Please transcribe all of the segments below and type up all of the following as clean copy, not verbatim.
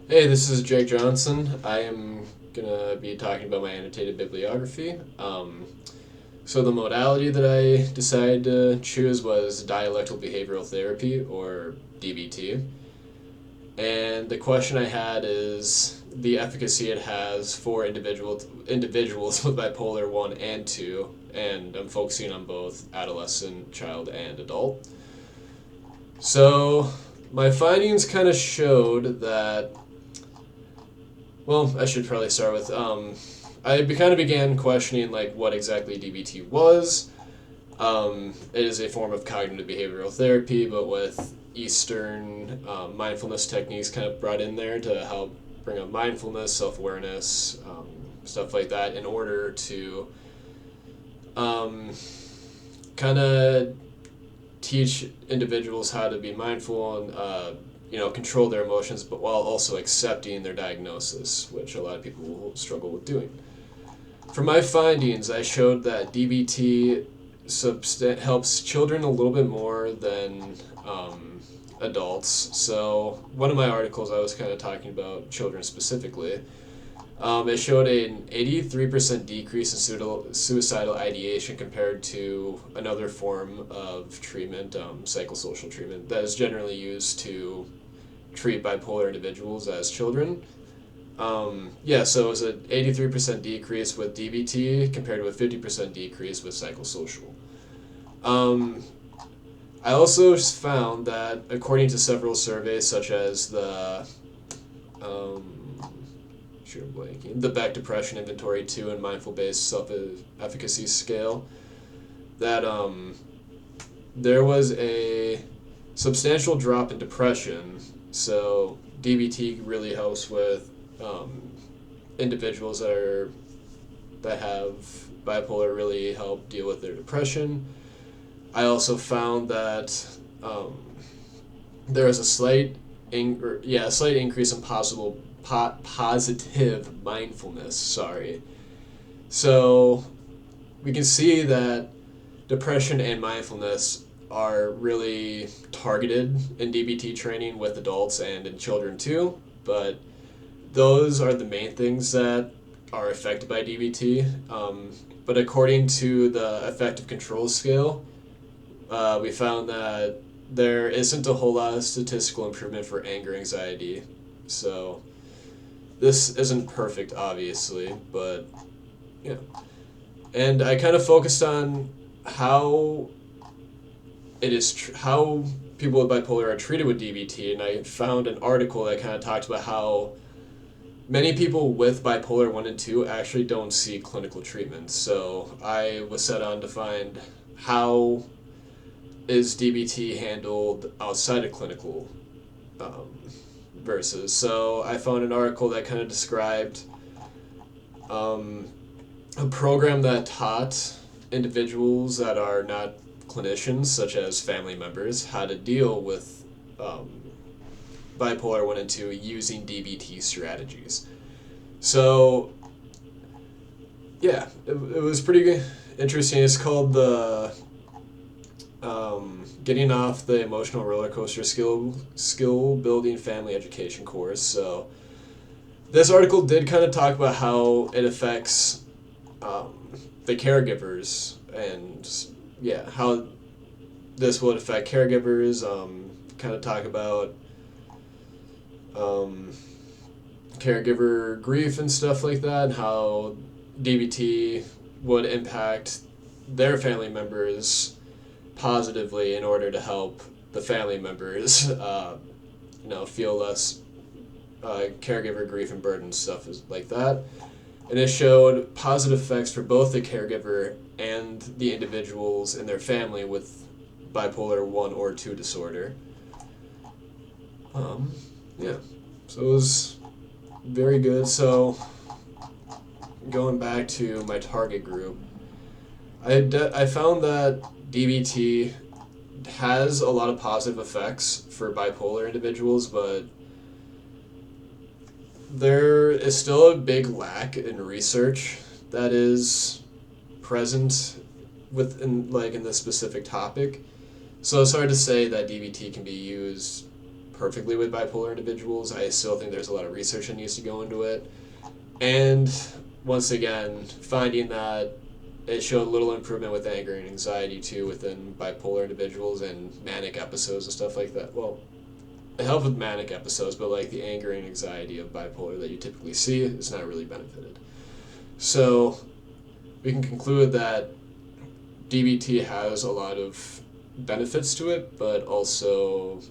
Hey, this is Jake Johnson. I am gonna be talking about my annotated bibliography. So the modality that I decided to choose was dialectal behavioral therapy, or DBT. And the question I had is the efficacy it has for individuals with bipolar one and two, and I'm focusing on both adolescent, child, and adult. So my findings kind of showed that I should probably start with I kind of began questioning like what exactly DBT was. It is a form of cognitive behavioral therapy, but with Eastern mindfulness techniques kind of brought in there to help bring up mindfulness, self awareness, stuff like that, in order to um, kind of teach individuals how to be mindful and control their emotions, but while also accepting their diagnosis, which a lot of people will struggle with doing. From my findings, I showed that DBT helps children a little bit more than adults. So one of my articles, I was kind of talking about children specifically. It showed an 83% decrease in suicidal ideation compared to another form of treatment, psychosocial treatment, that is generally used to treat bipolar individuals as children. So it was an 83% decrease with DBT compared to a 50% decrease with psychosocial. Um, I also found that, according to several surveys, such as um, the Beck Depression Inventory 2 and Mindful Based Self Efficacy Scale, that there was a substantial drop in depression. So DBT really helps with individuals that have bipolar really help deal with their depression. I also found that there is a a slight increase in positive mindfulness. Sorry. So we can see that depression and mindfulness are really targeted in DBT training with adults and in children too, but those are the main things that are affected by DBT. But according to the affective control scale, we found that there isn't a whole lot of statistical improvement for anger anxiety. So this isn't perfect, obviously, but yeah. And I kind of focused on how how people with bipolar are treated with DBT, and I found an article that kind of talked about how many people with bipolar 1 and 2 actually don't see clinical treatment. So I was set on to find how is DBT handled outside of clinical um, versus. So I found an article that kind of described um, a program that taught individuals that are not clinicians, such as family members, how to deal with bipolar 1 and 2 using DBT strategies. So, yeah, it was pretty interesting. It's called the Getting Off the Emotional Roller Coaster Skill Building Family Education course. So, this article did kind of talk about how it affects the caregivers and, yeah, how this would affect caregivers. Kind of talk about um, caregiver grief and stuff like that, and how DBT would impact their family members positively in order to help the family members, feel less caregiver grief and burden stuff like that. And it showed positive effects for both the caregiver and the individuals in their family with bipolar 1 or 2 disorder. Um, yeah, so it was very good. So going back to my target group, I found that DBT has a lot of positive effects for bipolar individuals, but there is still a big lack in research that is present in this specific topic. So it's hard to say that DBT can be used perfectly with bipolar individuals. I still think there's a lot of research that needs to go into it. And once again, finding that it showed little improvement with anger and anxiety too within bipolar individuals and manic episodes and stuff like that. Well, it helped with manic episodes, but like the anger and anxiety of bipolar that you typically see is not really benefited. So we can conclude that DBT has a lot of benefits to it, but also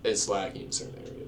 it's lacking in certain areas.